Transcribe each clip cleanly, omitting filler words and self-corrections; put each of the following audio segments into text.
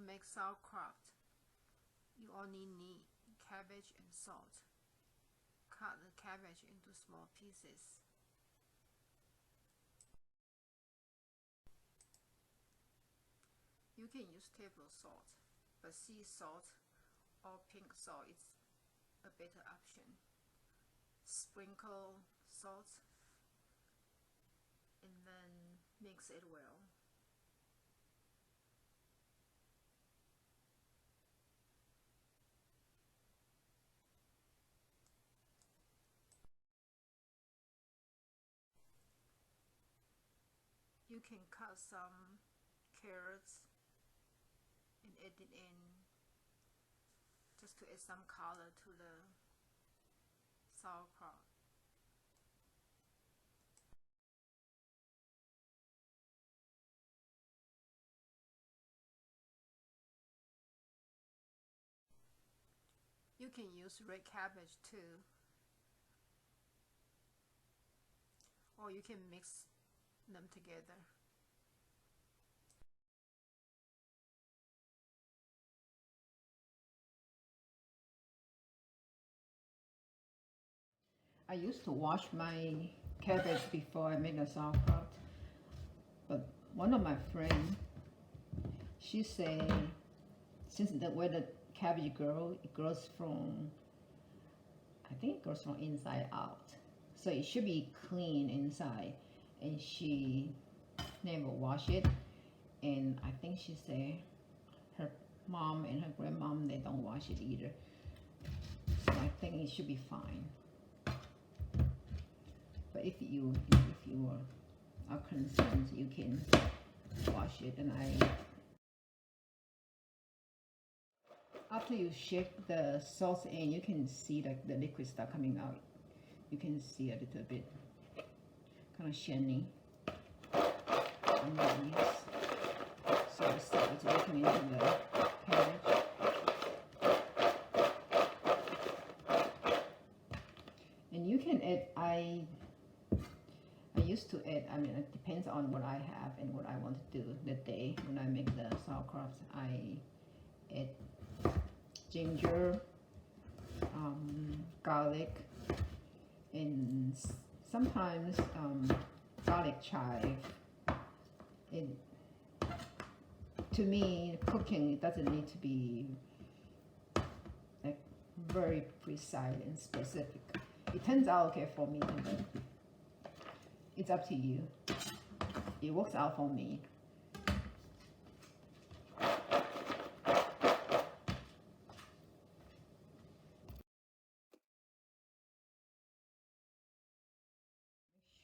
make sauerkraut, you only need cabbage and salt. Cut the cabbage into small pieces. You can use table salt, but sea salt or pink salt is a better option. Sprinkle salt and then mix it well. You can cut some carrots and add it in just to add some color to the sauerkraut. You can use red cabbage too, or you can mix them together. I used to wash my cabbage before I make the sauerkraut, but one of my friends, she say, since the way the cabbage grows, it grows from, I think it grows from inside out, so it should be clean inside, and she never wash it. And I think she said her mom and her grandmom, they don't wash it either, so I think it should be fine. But if you are concerned, you can wash it. And after you shake the sauce in, you can see that the liquid start coming out. You can see a little bit kind of shiny underneath. So the stuff is working into the cabbage. And you can add, I used to add, I mean, it depends on what I have and what I want to do the day. When I make the sauerkraut, I add ginger, garlic, and sometimes garlic chive. To me, cooking, it doesn't need to be like very precise and specific. It turns out okay for me, but it's up to you. It works out for me.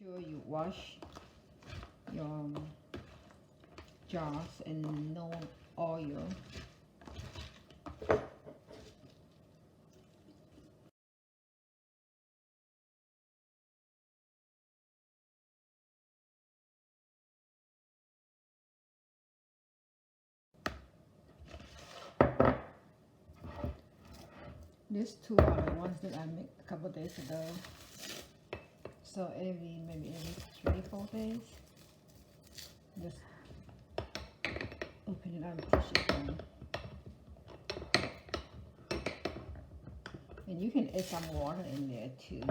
Make sure you wash your jars and no oil. These two are the ones that I made a couple days ago. So maybe every 3-4 days, just open it up and push it down. And you can add some water in there too.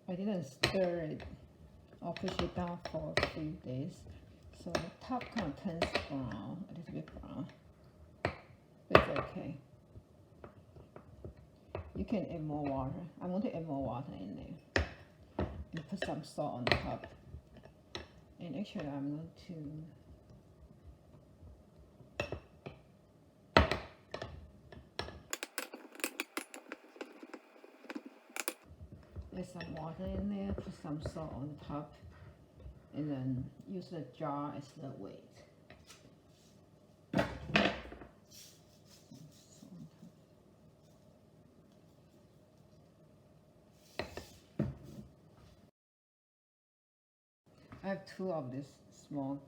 I didn't stir it or push it down for a few days, so the top kind of turns brown, a little bit brown, but it's okay. You can add more water. I'm going to add more water in there and put some salt on the top. And actually I'm going to add some water in there, put some salt on top, and then use the jar as the weight. I have 2 of these small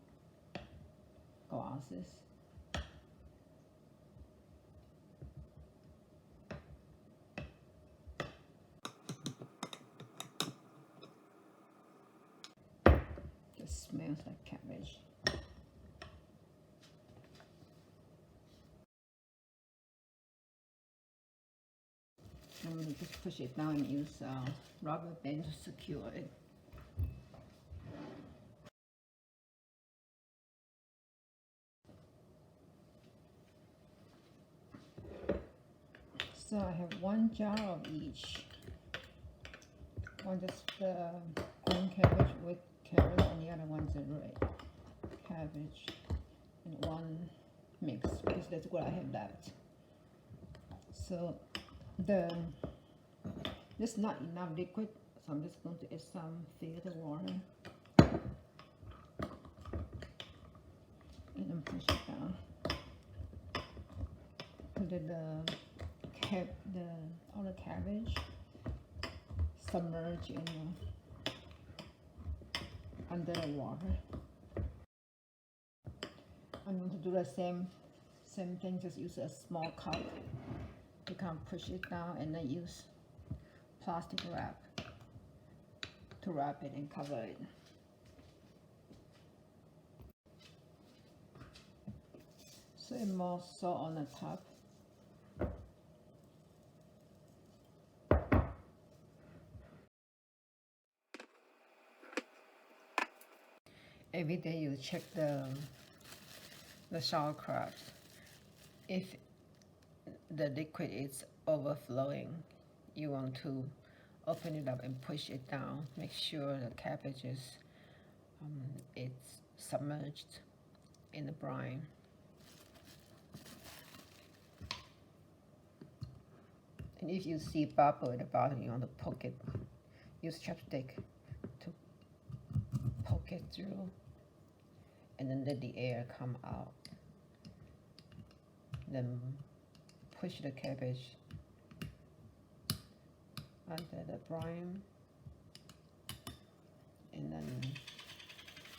glasses. smells like cabbage. I'm going to just push it down and use rubber band to secure it. So I have 1 jar of each. One is the green cabbage with carrot, and the other one's the red cabbage, and 1 mix because that's what I have left. So there's not enough liquid, so I'm just going to add some filtered water and then push it down. Put all the cabbage submerge under the water. I'm going to do the same thing, just use a small cup to kind of push it down, and then use plastic wrap to wrap it and cover it. So add more salt on the top. Every day you check the sauerkraut. If the liquid is overflowing, you want to open it up and push it down. Make sure the cabbage is it's submerged in the brine. And if you see bubble at the bottom, you want to poke it. Use chopstick to poke it through, and then let the air come out. Then push the cabbage under the brine, and then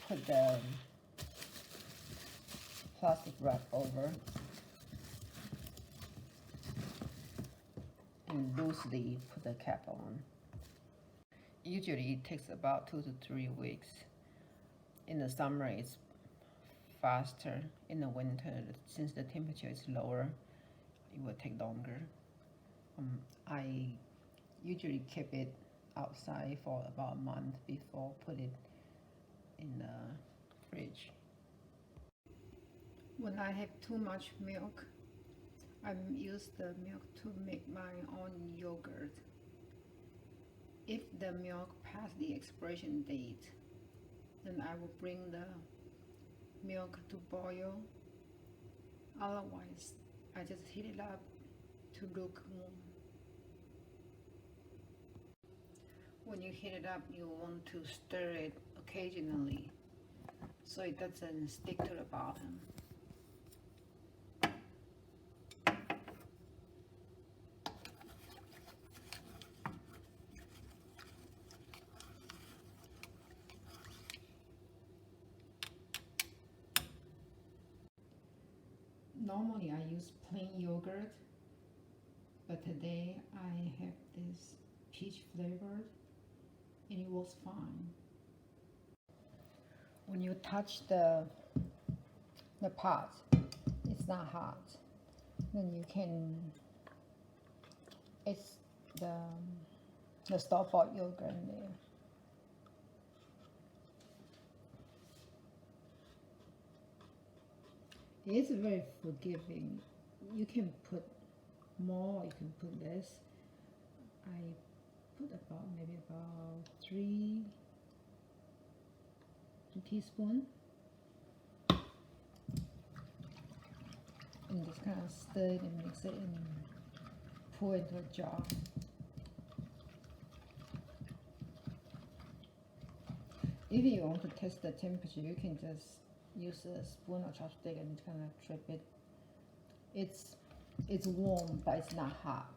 put the plastic wrap over and loosely put the cap on. Usually it takes about 2 to 3 weeks. In the summer it's faster. In the winter, since the temperature is lower, it will take longer. I usually keep it outside for about a month before put it in the fridge. When I have too much milk, I use the milk to make my own yogurt. If the milk past the expiration date, then I will bring the milk to boil. Otherwise, I just heat it up to lukewarm. When you heat it up, you want to stir it occasionally so it doesn't stick to the bottom. Normally I use plain yogurt, but today I have this peach flavored and it works fine. When you touch the pot, it's not hot, then you can, it's the store-bought yogurt in there. It's very forgiving. You can put more, you can put less. I put maybe about 3 teaspoons. And just kind of stir it and mix it and pour it into a jar. If you want to test the temperature, you can just use a spoon or chopstick and kind of trip it. It's warm, but it's not hot.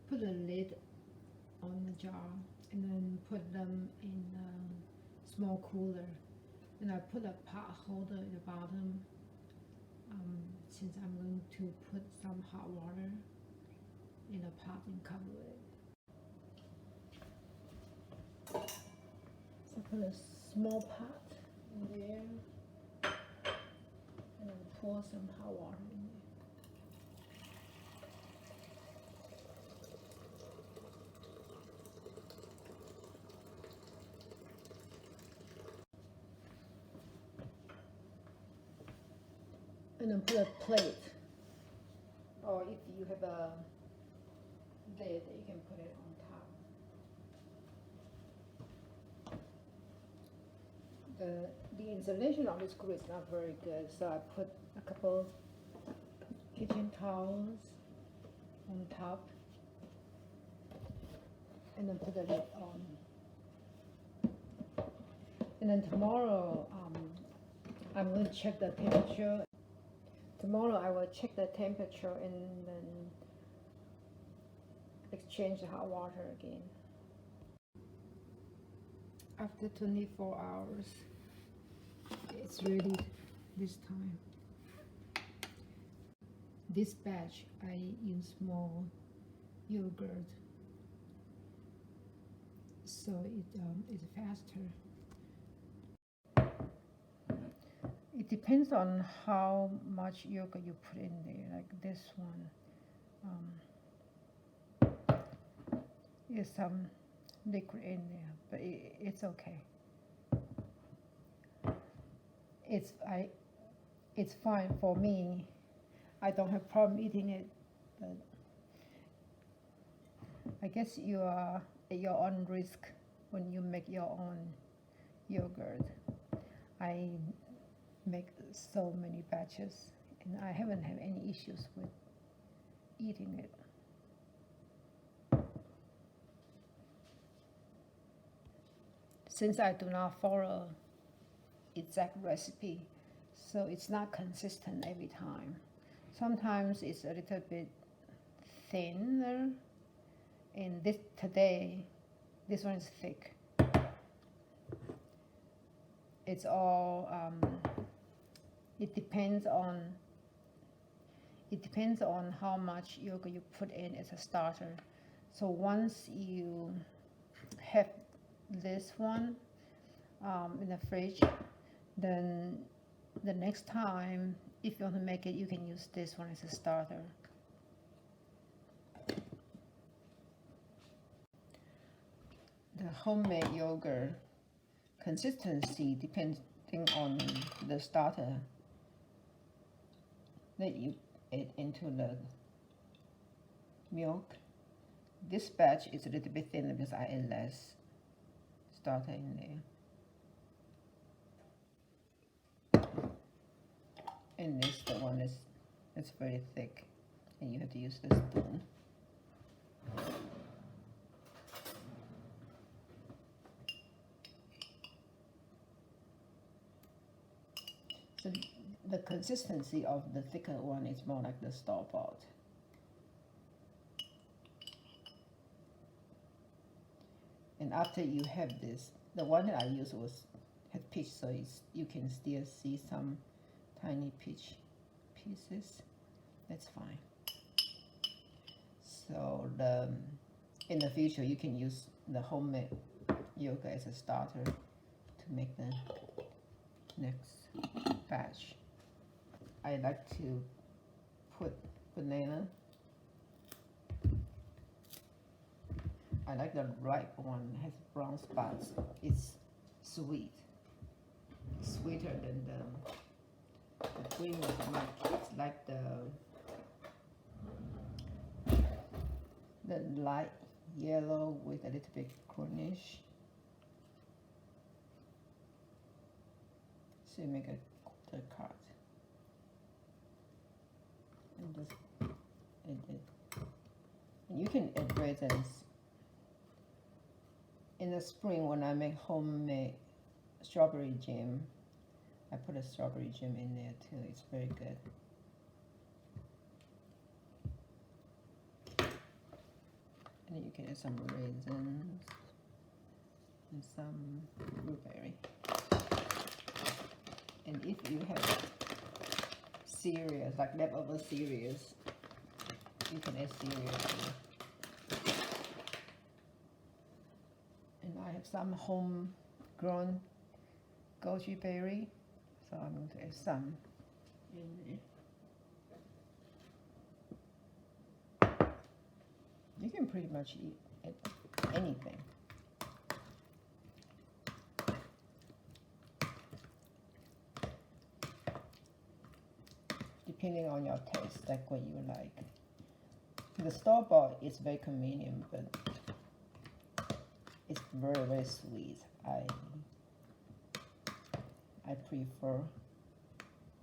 Put a lid on the jar and then put them in a small cooler. And I put a pot holder at the bottom since I'm going to put some hot water in a pot and cover it. So put a small pot in there and then pour some hot water in there. And then put a plate, or if you have a lid, you can put it on top. The insulation of this glue is not very good, so I put a couple kitchen towels on top, and then put the lid on. And then tomorrow, I'm going to check the temperature. Tomorrow I will check the temperature and then exchange the hot water again. After 24 hours, it's ready this time. This batch I use more yogurt, so it's faster. It depends on how much yogurt you put in there. Like this one, is some liquid in there, but it's okay. It's fine for me. I don't have problem eating it, but I guess you are at your own risk when you make your own yogurt. I make so many batches and I haven't had any issues with eating it. Since I do not follow exact recipe, so it's not consistent every time. Sometimes it's a little bit thinner, and today this one is thick. It's all it depends on how much yogurt you put in as a starter. So once you have this one in the fridge, then the next time if you want to make it, you can use this one as a starter. The homemade yogurt consistency depending on the starter that you add into the milk. This batch is a little bit thinner because I add less starter in there. And this the one that's very thick, and you have to use the spoon. So the consistency of the thicker one is more like the store-bought. And after you have this, the one that I used had peach, so you can still see some tiny peach pieces. That's fine. So in the future, you can use the homemade yogurt as a starter to make the next batch. I like to put banana. I like the ripe one, it has brown spots. It's sweet, sweeter than the green one. My kids like the light yellow with a little bit Cornish. So you make a quarter cut and just add it. And you can add raisins. In the spring, when I make homemade strawberry jam, I put a strawberry jam in there too. It's very good. And you can add some raisins and some blueberry. And if you have cereals, like leftover cereals. You can add cereal too. And I have some homegrown goji berry, so I'm going to add some in there. You can pretty much eat anything. Depending on your taste, like what you like. The store-bought is very convenient, but it's very, very sweet. I prefer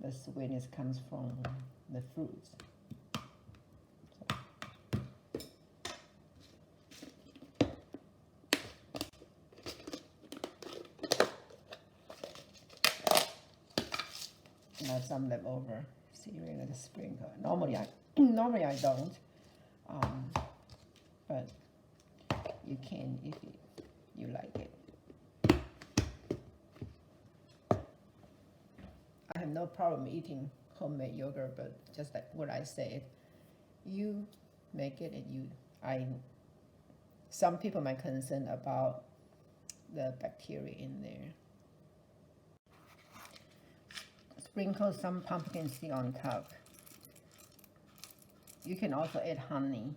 the sweetness comes from the fruits. And I have some leftover cereal and a sprinkle. Normally I don't, but you can if you like it. I have no problem eating homemade yogurt, but just like what I said, you make it and some people might concern about the bacteria in there. Sprinkle some pumpkin seed on top. You can also add honey